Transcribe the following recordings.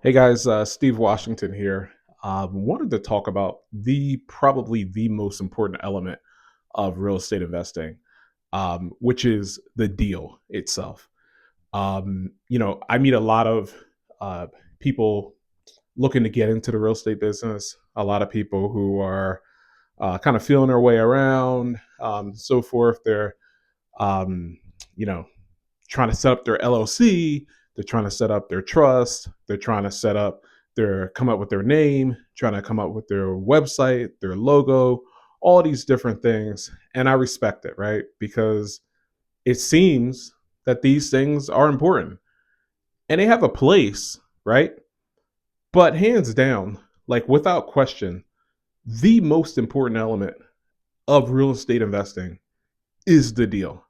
Hey guys, Steve Washington here. Wanted to talk about the probably the most important element of real estate investing, which is the deal itself. I meet a lot of uh, people looking to get into the real estate business. A lot of people who are kind of feeling their way around, so forth. They're um, you know trying to set up their LLC. They're trying to set up their trust. They're trying to set up come up with their name, trying to come up with their website, their logo, all these different things. And I respect it, right? Because it seems that these things are important and they have a place, right? But hands down, like without question, the most important element of real estate investing is the deal.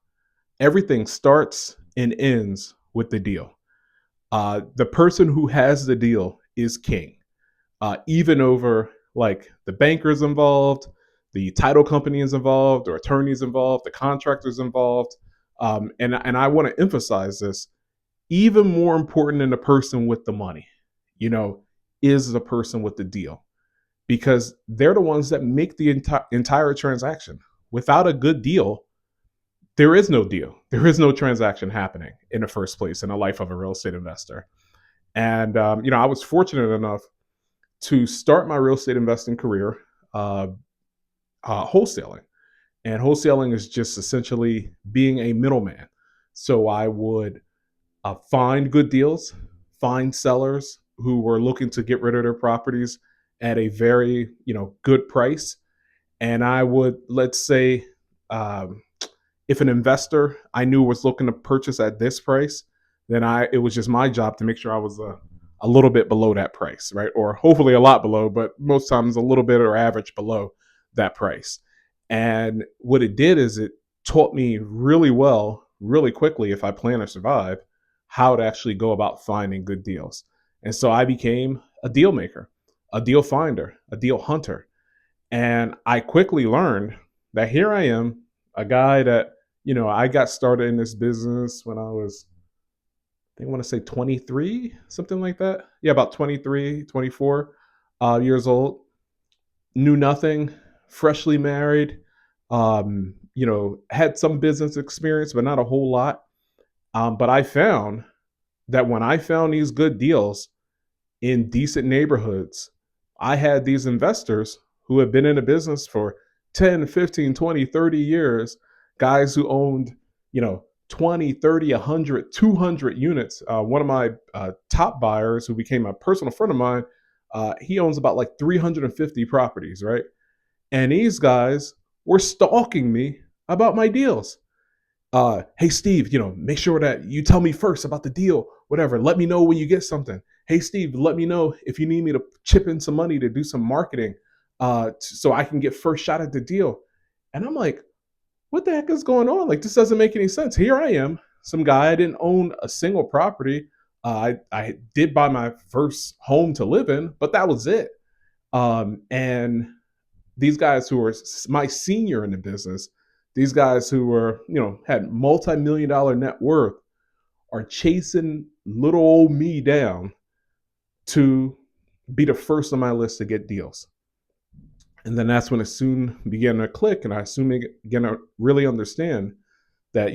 Everything starts and ends with the deal. The person who has the deal is king, even over like the bankers involved, the title companies involved, or attorneys involved, the contractors involved. And I want to emphasize this: even more important than the person with the money, you know, is the person with the deal, because they're the ones that make the entire transaction. Without a good deal, there is no deal. There is no transaction happening in the first place in the life of a real estate investor. And I was fortunate enough to start my real estate investing career uh, wholesaling. And wholesaling is just essentially being a middleman. So I would find good deals, find sellers who were looking to get rid of their properties at a very good price, and I would, let's say, um, if an investor I knew was looking to purchase at this price, then it was just my job to make sure I was a little bit below that price, right? Or hopefully a lot below, but most times a little bit or average below that price. And what it did is it taught me really well, really quickly, if I plan to survive, how to actually go about finding good deals. And so I became a deal maker, a deal finder, a deal hunter. And I quickly learned that here I am, a guy that, I got started in this business when I was, I think I want to say 23, something like that. Yeah, about 23, 24 years old. Knew nothing, freshly married, had some business experience, but not a whole lot. But I found that when I found these good deals in decent neighborhoods, I had these investors who had been in the business for 10, 15, 20, 30 years, guys who owned, 20, 30, 100, 200 units. One of my top buyers, who became a personal friend of mine, he owns about like 350 properties, right? And these guys were stalking me about my deals. Hey Steve, make sure that you tell me first about the deal, whatever. Let me know when you get something. Hey Steve, let me know if you need me to chip in some money to do some marketing, so I can get first shot at the deal. And I'm like, what the heck is going on? Like, this doesn't make any sense. Here I am, some guy, I didn't own a single property. I did buy my first home to live in, but that was it. And these guys who were my senior in the business, these guys who were, had multi-million dollar net worth, are chasing little old me down to be the first on my list to get deals. And then that's when it soon began to click, and I soon began to really understand that,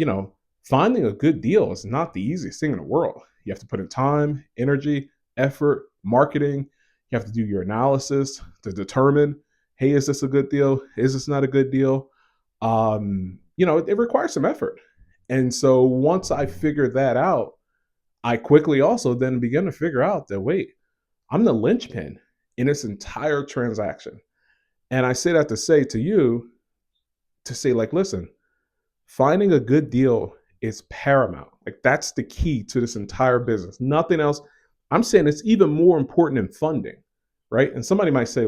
finding a good deal is not the easiest thing in the world. You have to put in time, energy, effort, marketing. You have to do your analysis to determine, hey, is this a good deal? Is this not a good deal? It requires some effort. And so once I figured that out, I quickly also then began to figure out that, wait, I'm the linchpin in this entire transaction. And I say that to say to you, to say, like, listen, finding a good deal is paramount. Like, that's the key to this entire business. Nothing else. I'm saying it's even more important than funding, right? And somebody might say,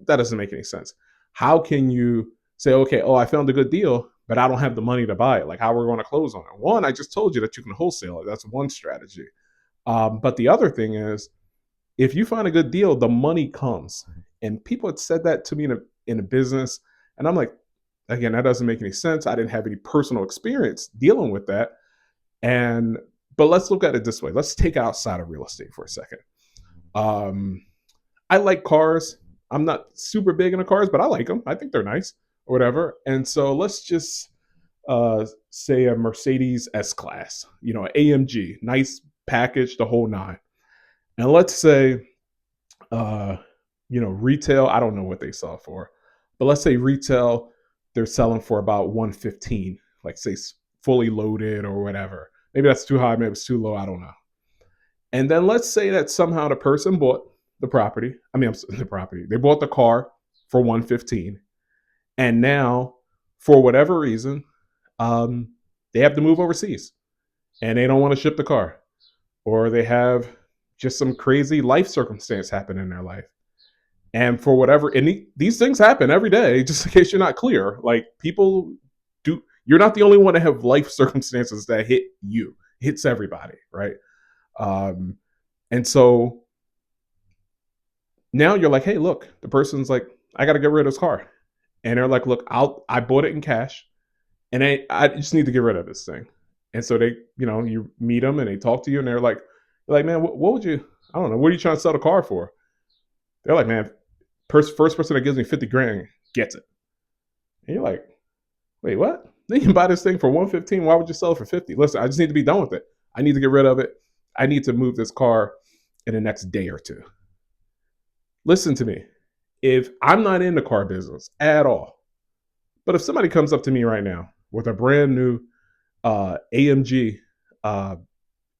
that doesn't make any sense. How can you say, okay, oh, I found a good deal, but I don't have the money to buy it? Like, how are we going to close on it? One, I just told you that you can wholesale it. That's one strategy. But the other thing is, if you find a good deal, the money comes. And people had said that to me in a business. And I'm like, again, that doesn't make any sense. I didn't have any personal experience dealing with that. But let's look at it this way. Let's take outside of real estate for a second. Um, I like cars. I'm not super big into cars, but I like them. I think they're nice or whatever. And so let's just say a Mercedes S Class, AMG, nice package, the whole nine. And let's say, uh, retail, I don't know what they sell for, but let's say retail, they're selling for about 115, like say fully loaded or whatever. Maybe that's too high, maybe it's too low, I don't know. And then let's say that somehow the person bought the property. I mean, the property. They bought the car for 115, and now, for whatever reason, um, they have to move overseas, and they don't want to ship the car, or they have just some crazy life circumstance happen in their life, and for whatever, and these things happen every day. Just in case you're not clear, like people do. You're not the only one to have life circumstances that hit you. It hits everybody, right? Um, and so now you're like, hey, look, the person's like, I got to get rid of this car, and they're like, look, I bought it in cash, and I just need to get rid of this thing. And so they, you meet them and they talk to you, and they're like, man, what would you? I don't know. What are you trying to sell the car for? They're like, man, first person that gives me 50 grand gets it. And you're like, wait, what? They can buy this thing for 115. Why would you sell it for 50? Listen, I just need to be done with it. I need to get rid of it. I need to move this car in the next day or two. Listen to me. If I'm not in the car business at all, but if somebody comes up to me right now with a brand new AMG uh,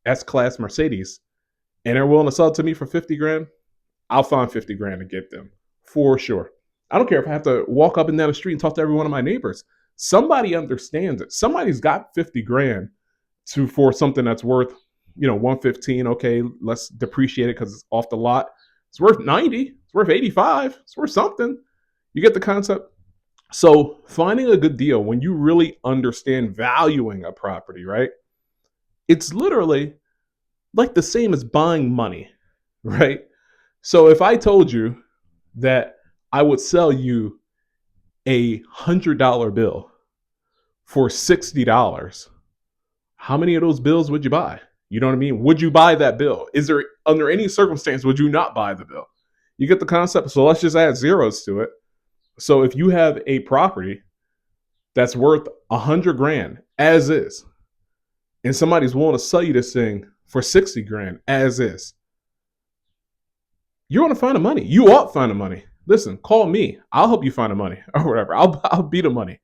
S Class Mercedes and they're willing to sell it to me for 50 grand, I'll find 50 grand to get them for sure. I don't care if I have to walk up and down the street and talk to every one of my neighbors. Somebody understands it. Somebody's got 50 grand for something that's worth, 115. Okay, let's depreciate it because it's off the lot. It's worth 90. It's worth 85. It's worth something. You get the concept? So finding a good deal when you really understand valuing a property, right? It's literally like the same as buying money, right? So if I told you that I would sell you $100 bill for $60, how many of those bills would you buy? You know what I mean? Would you buy that bill? Is there, under any circumstance, would you not buy the bill? You get the concept. So let's just add zeros to it. So if you have a property that's worth 100 grand as is, and somebody's willing to sell you this thing for 60 grand as is, you're going to find the money. You ought to find the money. Listen, call me. I'll help you find the money or whatever. I'll be the money.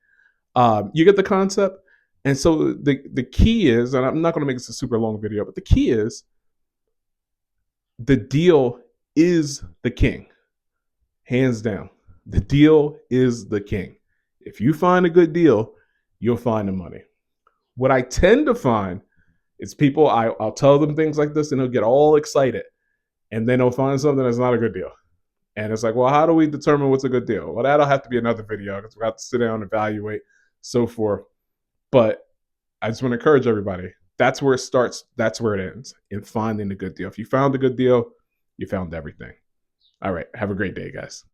You get the concept? And so the key is, and I'm not going to make this a super long video, but the key is the deal is the king. Hands down. The deal is the king. If you find a good deal, you'll find the money. What I tend to find is people, I'll tell them things like this and they'll get all excited. And then they'll find something that's not a good deal. And it's like, well, how do we determine what's a good deal? Well, that'll have to be another video because we have to sit down, evaluate, so forth. But I just want to encourage everybody. That's where it starts. That's where it ends, in finding a good deal. If you found a good deal, you found everything. All right. Have a great day, guys.